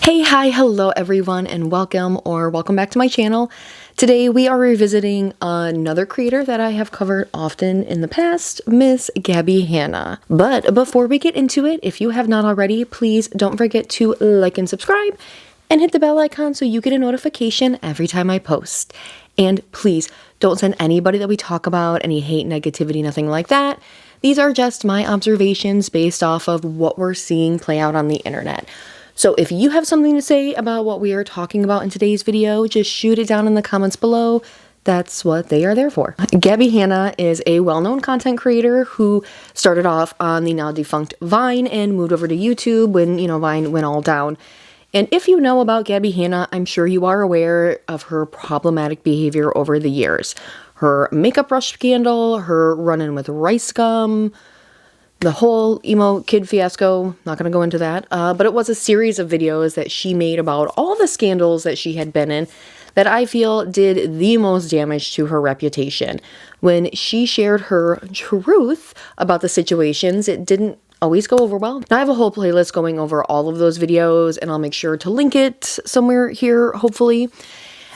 Hey, hi, hello everyone, and welcome back to my channel. Today we are revisiting another creator that I have covered often in the past, Miss Gabbie Hanna. But before we get into it, if you have not already, please don't forget to like and subscribe and hit the bell icon so you get a notification every time I post. And please don't send anybody that we talk about any hate, negativity, nothing like that. These are just my observations based off of what we're seeing play out on the internet. So if you have something to say about what we are talking about in today's video, just shoot it down in the comments below. That's what they are there for. Gabbie Hanna is a well-known content creator who started off on the now defunct Vine and moved over to YouTube when, Vine went all down. And if you know about Gabbie Hanna, I'm sure you are aware of her problematic behavior over the years. Her makeup brush scandal, her run-in with rice gum, the whole emo kid fiasco, not going to go into that, but it was a series of videos that she made about all the scandals that she had been in that I feel did the most damage to her reputation. When she shared her truth about the situations, it didn't always go over well. Now I have a whole playlist going over all of those videos, and I'll make sure to link it somewhere here, hopefully.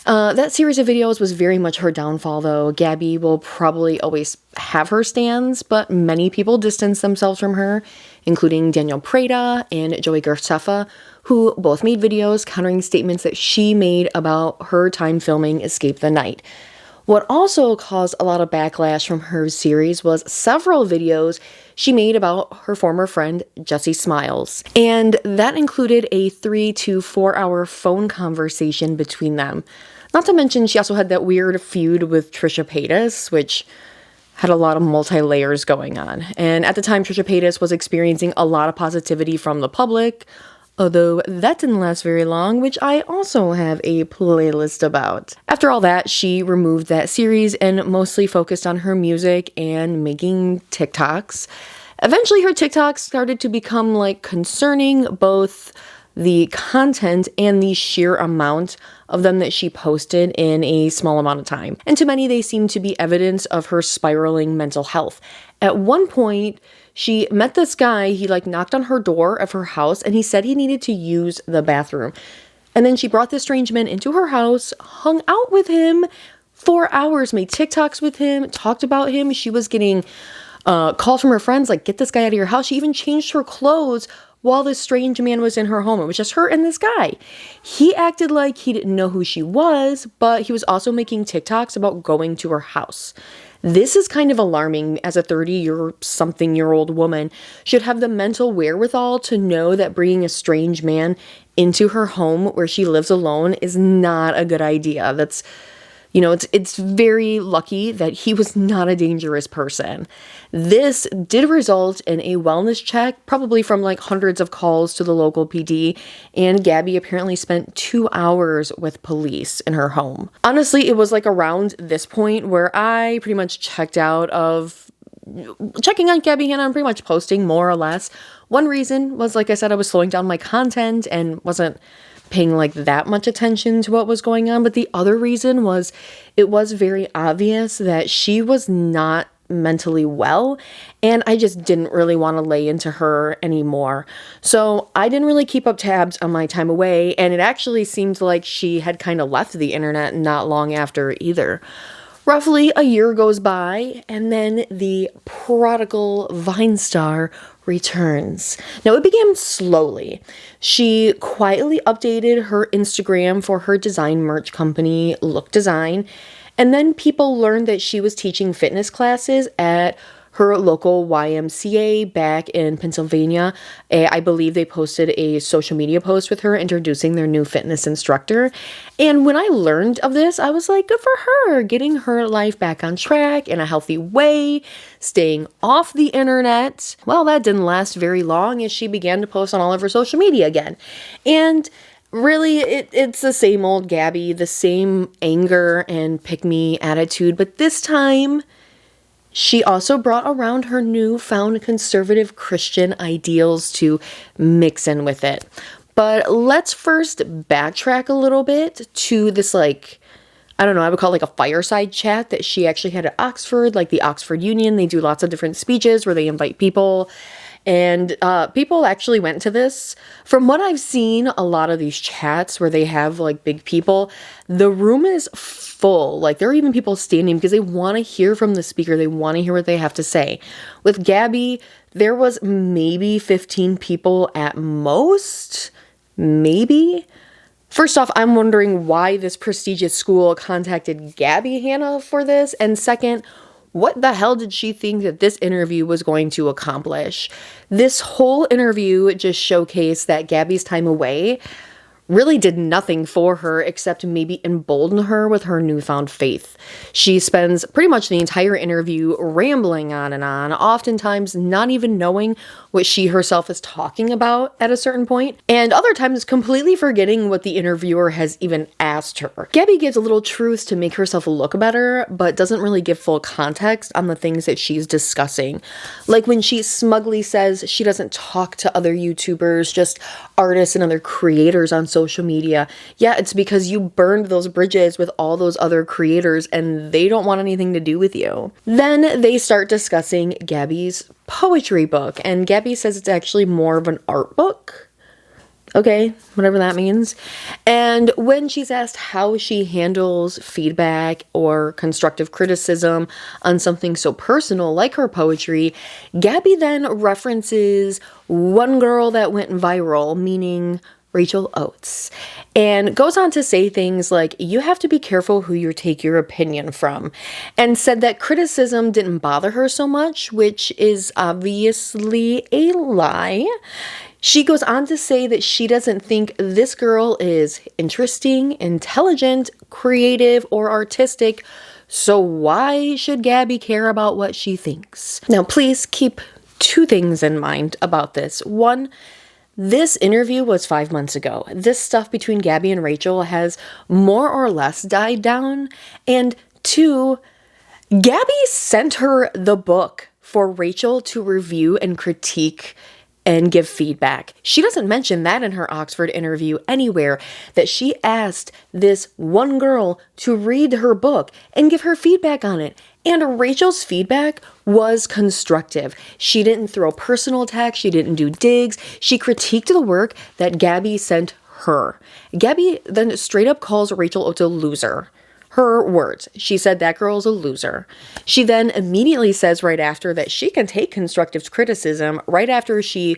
That series of videos was very much her downfall, though. Gabbie will probably always have her stands, but many people distance themselves from her, including Daniel Prada and Joey Garcefa, who both made videos countering statements that she made about her time filming Escape the Night. What also caused a lot of backlash from her series was several videos she made about her former friend, Jessie Smiles. And that included a 3 to 4 hour phone conversation between them. Not to mention, she also had that weird feud with Trisha Paytas, which had a lot of multi-layers going on. And at the time, Trisha Paytas was experiencing a lot of positivity from the public, although that didn't last very long, which I also have a playlist about. After all that, she removed that series and mostly focused on her music and making TikToks. Eventually, her TikToks started to become concerning, both the content and the sheer amount of them that she posted in a small amount of time. And to many, they seemed to be evidence of her spiraling mental health. At one point, she met this guy. He knocked on her door of her house, and he said he needed to use the bathroom. And then she brought this strange man into her house, hung out with him 4 hours, made TikToks with him, talked about him. She was getting calls from her friends get this guy out of your house. She even changed her clothes while this strange man was in her home. It was just her and this guy. He acted like he didn't know who she was, but he was also making TikToks about going to her house. This is kind of alarming, as a 30-something-year-old woman should have the mental wherewithal to know that bringing a strange man into her home where she lives alone is not a good idea. That's, it's very lucky that he was not a dangerous person. This did result in a wellness check, probably from hundreds of calls to the local PD, and Gabbie apparently spent 2 hours with police in her home. Honestly, it was around this point where I pretty much checked out of checking on Gabbie Hanna and pretty much posting more or less. One reason was, like I said, I was slowing down my content and wasn't paying that much attention to what was going on. But the other reason was it was very obvious that she was not mentally well, and I just didn't really want to lay into her anymore. So I didn't really keep up tabs on my time away, and it actually seemed like she had kind of left the internet not long after either. Roughly a year goes by, and then the prodigal Vine star returns. Now, it began slowly. She quietly updated her Instagram for her design merch company, Look Design, and then people learned that she was teaching fitness classes at her local YMCA back in Pennsylvania. I believe they posted a social media post with her introducing their new fitness instructor. And when I learned of this, I was like, good for her, getting her life back on track in a healthy way, staying off the internet. Well, that didn't last very long as she began to post on all of her social media again. And really, it's the same old Gabbie, the same anger and pick-me attitude, but this time she also brought around her newfound conservative Christian ideals to mix in with it. But let's first backtrack a little bit to this, I would call it a fireside chat that she actually had at Oxford, the Oxford Union. They do lots of different speeches where they invite people. And people actually went to this. From what I've seen, a lot of these chats where they have like big people, the room is full. Like there are even people standing because they want to hear from the speaker. They want to hear what they have to say. With Gabbie, there was maybe 15 people at most, maybe. First off, I'm wondering why this prestigious school contacted Gabbie Hanna for this. And second, what the hell did she think that this interview was going to accomplish? This whole interview just showcased that Gabbie's time away really did nothing for her except maybe embolden her with her newfound faith. She spends pretty much the entire interview rambling on and on, oftentimes not even knowing what she herself is talking about at a certain point, and other times completely forgetting what the interviewer has even asked her. Gabbie gives a little truth to make herself look better, but doesn't really give full context on the things that she's discussing. Like when she smugly says she doesn't talk to other YouTubers, just artists and other creators on social media. Yeah, it's because you burned those bridges with all those other creators and they don't want anything to do with you. Then they start discussing Gabbie's poetry book, and Gabbie says it's actually more of an art book. Okay, whatever that means. And when she's asked how she handles feedback or constructive criticism on something so personal like her poetry, Gabbie then references one girl that went viral, meaning Rachel Oats, and goes on to say things like, you have to be careful who you take your opinion from, and said that criticism didn't bother her so much, which is obviously a lie. She goes on to say that she doesn't think this girl is interesting, intelligent, creative, or artistic, so why should Gabbie care about what she thinks? Now, please keep two things in mind about this. One, this interview was 5 months ago. This stuff between Gabbie and Rachel has more or less died down. And two, Gabbie sent her the book for Rachel to review and critique and give feedback. She doesn't mention that in her Oxford interview anywhere, that she asked this one girl to read her book and give her feedback on it. And Rachel's feedback was constructive. She didn't throw personal attacks. She didn't do digs. She critiqued the work that Gabbie sent her. Gabbie then straight up calls Rachel Oats a loser. Her words. She said that girl is a loser. She then immediately says right after that she can take constructive criticism right after she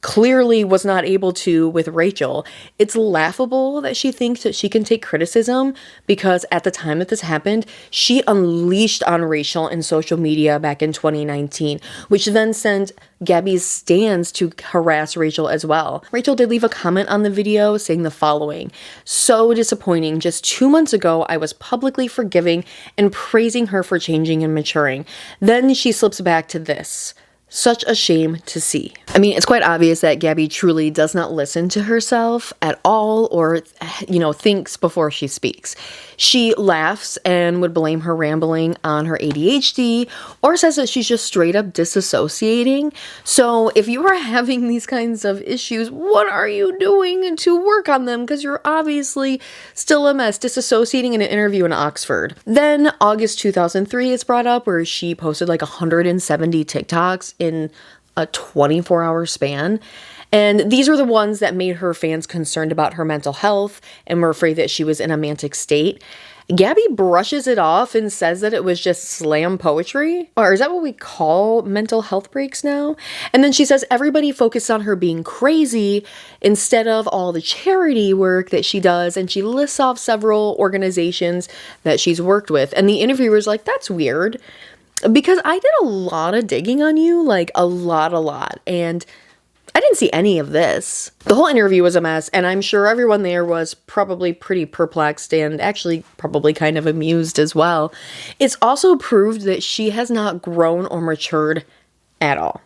clearly was not able to with Rachel. It's laughable that she thinks that she can take criticism because at the time that this happened, she unleashed on Rachel in social media back in 2019, which then sent Gabbie's stans to harass Rachel as well. Rachel did leave a comment on the video saying the following: "So disappointing. Just 2 months ago, I was publicly forgiving and praising her for changing and maturing. Then she slips back to this. Such a shame to see." I mean, it's quite obvious that Gabbie truly does not listen to herself at all or, thinks before she speaks. She laughs and would blame her rambling on her ADHD or says that she's just straight up disassociating. So if you are having these kinds of issues, what are you doing to work on them? Because you're obviously still a mess, disassociating in an interview in Oxford. Then August 2003 is brought up where she posted like 170 TikToks in a 24-hour span. And these are the ones that made her fans concerned about her mental health and were afraid that she was in a manic state. Gabbie brushes it off and says that it was just slam poetry. Or is that what we call mental health breaks now? And then she says everybody focused on her being crazy instead of all the charity work that she does. And she lists off several organizations that she's worked with. And the interviewer's like, that's weird. Because I did a lot of digging on you, like a lot. And I didn't see any of this. The whole interview was a mess, and I'm sure everyone there was probably pretty perplexed and actually probably kind of amused as well. It's also proved that she has not grown or matured at all.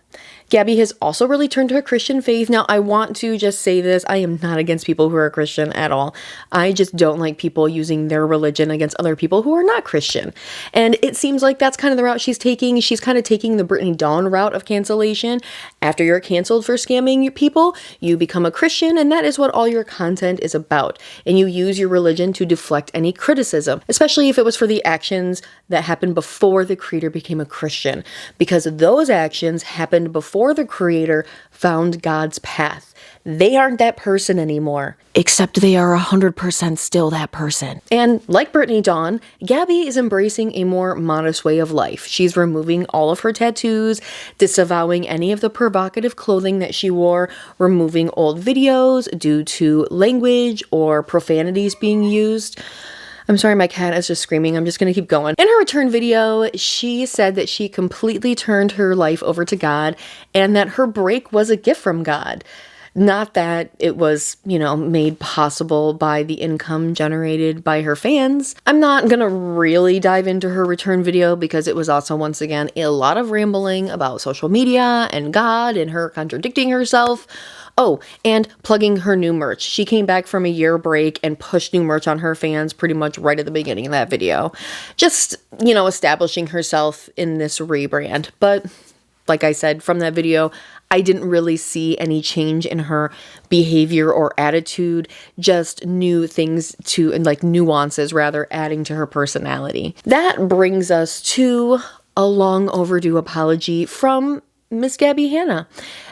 Gabbie has also really turned to her Christian faith. Now, I want to just say this. I am not against people who are Christian at all. I just don't like people using their religion against other people who are not Christian. And it seems like that's kind of the route she's taking. She's kind of taking the Brittany Dawn route of cancellation. After you're canceled for scamming people, you become a Christian, and that is what all your content is about. And you use your religion to deflect any criticism, especially if it was for the actions that happened before the creator became a Christian, because those actions happened before before the creator found God's path. They aren't that person anymore, except they are 100% still that person. And like Brittany Dawn, Gabbie is embracing a more modest way of life. She's removing all of her tattoos, disavowing any of the provocative clothing that she wore, removing old videos due to language or profanities being used. I'm sorry, my cat is just screaming. I'm just going to keep going. In her return video, she said that she completely turned her life over to God and that her break was a gift from God. Not that it was, made possible by the income generated by her fans. I'm not gonna really dive into her return video because it was also, once again, a lot of rambling about social media and God and her contradicting herself. Oh, and plugging her new merch. She came back from a year break and pushed new merch on her fans pretty much right at the beginning of that video. Just, establishing herself in this rebrand. But like I said, from that video, I didn't really see any change in her behavior or attitude, just new things nuances rather, adding to her personality. That brings us to a long overdue apology from Miss Gabbie Hanna.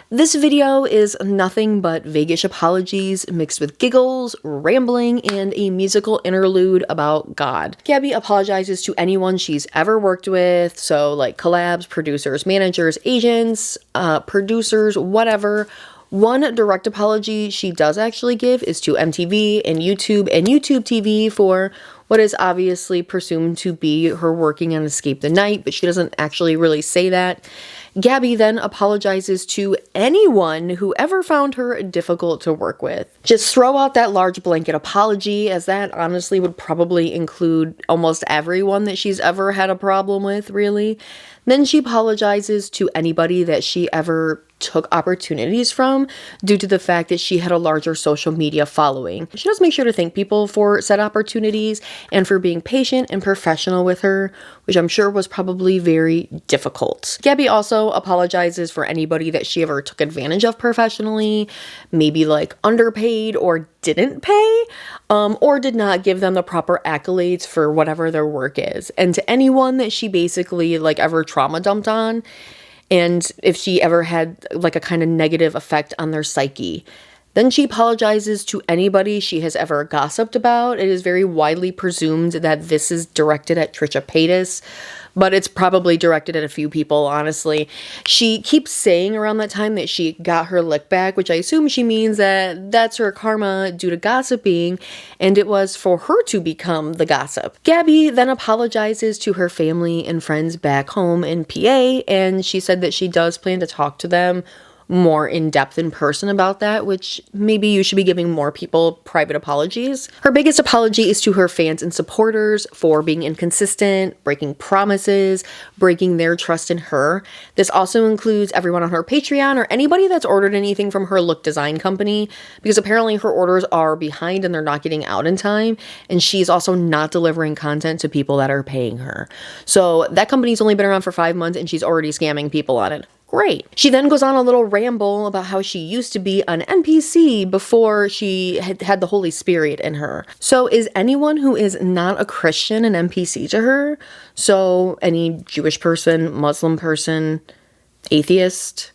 This video is nothing but vaguish apologies mixed with giggles, rambling, and a musical interlude about God. Gabbie apologizes to anyone she's ever worked with, so like collabs, producers, managers, agents, producers, whatever. One direct apology she does actually give is to MTV and YouTube TV for what is obviously presumed to be her working on Escape the Night, but she doesn't actually really say that. Gabbie then apologizes to anyone who ever found her difficult to work with. Just throw out that large blanket apology, as that honestly would probably include almost everyone that she's ever had a problem with, really. Then she apologizes to anybody that she ever took opportunities from due to the fact that she had a larger social media following. She does make sure to thank people for said opportunities and for being patient and professional with her, which I'm sure was probably very difficult. Gabbie also apologizes for anybody that she ever took advantage of professionally, maybe like underpaid or didn't pay, or did not give them the proper accolades for whatever their work is. And to anyone that she basically ever trauma dumped on, and if she ever had a kind of negative effect on their psyche. Then she apologizes to anybody she has ever gossiped about. It is very widely presumed that this is directed at Trisha Paytas, but it's probably directed at a few people, honestly. She keeps saying around that time that she got her lick back, which I assume she means that that's her karma due to gossiping, and it was for her to become the gossip. Gabbie then apologizes to her family and friends back home in PA, and she said that she does plan to talk to them more in depth in person about that, which maybe you should be giving more people private apologies. Her biggest apology is to her fans and supporters for being inconsistent, breaking promises, breaking their trust in her. This also includes everyone on her Patreon or anybody that's ordered anything from her look design company, because apparently her orders are behind and they're not getting out in time, and she's also not delivering content to people that are paying her. So that company's only been around for 5 months and she's already scamming people on it. Great. She then goes on a little ramble about how she used to be an NPC before she had the Holy Spirit in her. So is anyone who is not a Christian an NPC to her? So any Jewish person, Muslim person, atheist,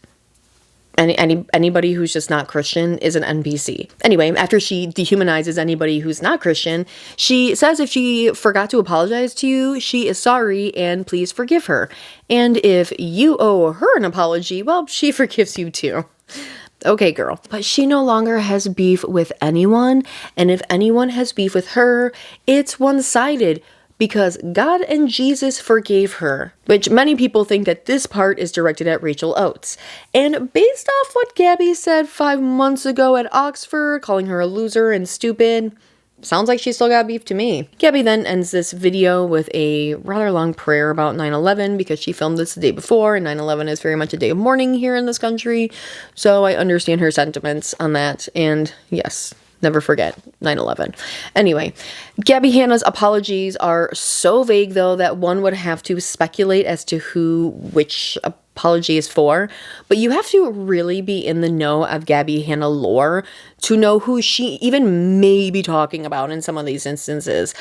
anybody who's just not Christian is an NPC. Anyway, after she dehumanizes anybody who's not Christian, she says if she forgot to apologize to you, she is sorry and please forgive her. And if you owe her an apology, well, she forgives you too. Okay, girl. But she no longer has beef with anyone, and if anyone has beef with her, it's one-sided, because God and Jesus forgave her, which many people think that this part is directed at Rachel Oats. And based off what Gabbie said 5 months ago at Oxford, calling her a loser and stupid, sounds like she still got beef to me. Gabbie then ends this video with a rather long prayer about 9/11 because she filmed this the day before, and 9/11 is very much a day of mourning here in this country, so I understand her sentiments on that, and yes, never forget 9/11. Anyway, Gabbie Hanna's apologies are so vague, though, that one would have to speculate as to who which apology is for, but you have to really be in the know of Gabbie Hanna lore to know who she even may be talking about in some of these instances.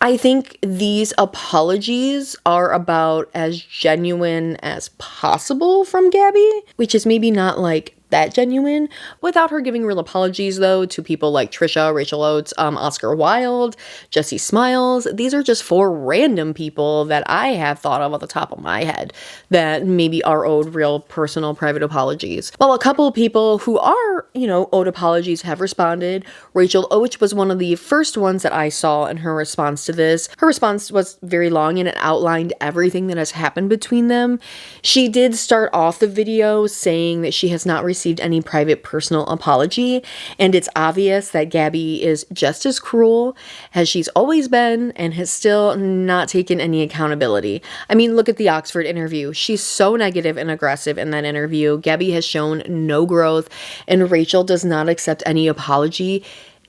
I think these apologies are about as genuine as possible from Gabbie, which is maybe not like that genuine, without her giving real apologies though to people like Trisha, Rachel Oates, Oscar Wilde, Jessie Smiles. These are just 4 random people that I have thought of at the top of my head that maybe are owed real personal private apologies. Well, a couple of people who are, owed apologies have responded. Rachel Oates was one of the first ones that I saw in her response to this. Her response was very long and it outlined everything that has happened between them. She did start off the video saying that she has not received any private personal apology, and it's obvious that Gabbie is just as cruel as she's always been and has still not taken any accountability. I mean, look at the Oxford interview. She's so negative and aggressive in that interview. Gabbie has shown no growth, and Rachel does not accept any apology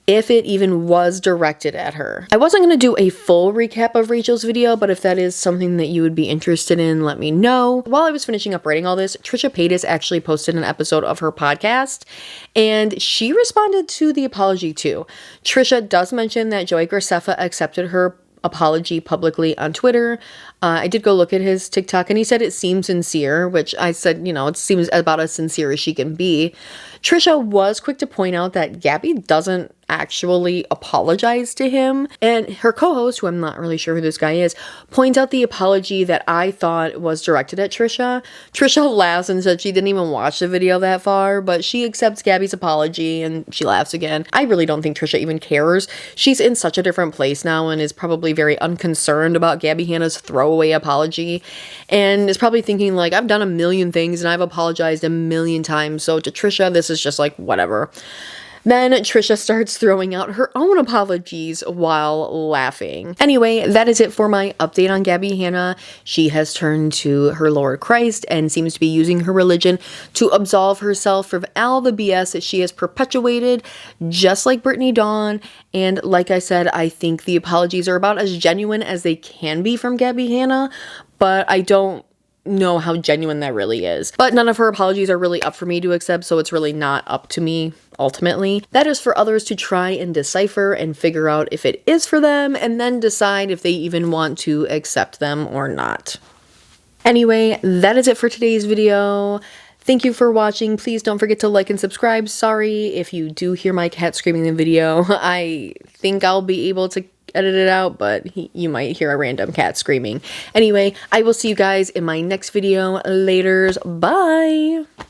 if it even was directed at her. I wasn't going to do a full recap of Rachel's video, but if that is something that you would be interested in, let me know. While I was finishing up writing all this, Trisha Paytas actually posted an episode of her podcast, and she responded to the apology too. Trisha does mention that Joey Graceffa accepted her apology publicly on Twitter. I did go look at his TikTok and he said it seemed sincere, which I said, it seems about as sincere as she can be. Trisha was quick to point out that Gabbie doesn't actually apologize to him, and her co-host, who I'm not really sure who this guy is, points out the apology that I thought was directed at Trisha. Trisha laughs and said she didn't even watch the video that far, but she accepts Gabbie's apology and she laughs again. I really don't think Trisha even cares. She's in such a different place now and is probably very unconcerned about Gabbie Hanna's throwaway apology, and is probably thinking like, I've done a million things and I've apologized a million times, so to Trisha this is just like whatever. Then Trisha starts throwing out her own apologies while laughing. Anyway, that is it for my update on Gabbie Hanna. She has turned to her Lord Christ and seems to be using her religion to absolve herself from all the BS that she has perpetuated, just like Brittany Dawn. And like I said, I think the apologies are about as genuine as they can be from Gabbie Hanna, but I don't know how genuine that really is. But none of her apologies are really up for me to accept, so it's really not up to me ultimately. That is for others to try and decipher and figure out if it is for them, and then decide if they even want to accept them or not. Anyway, that is it for today's video. Thank you for watching. Please don't forget to like and subscribe. Sorry if you do hear my cat screaming in the video. I think I'll be able to edit it out, but you might hear a random cat screaming. Anyway, I will see you guys in my next video. Laters. Bye!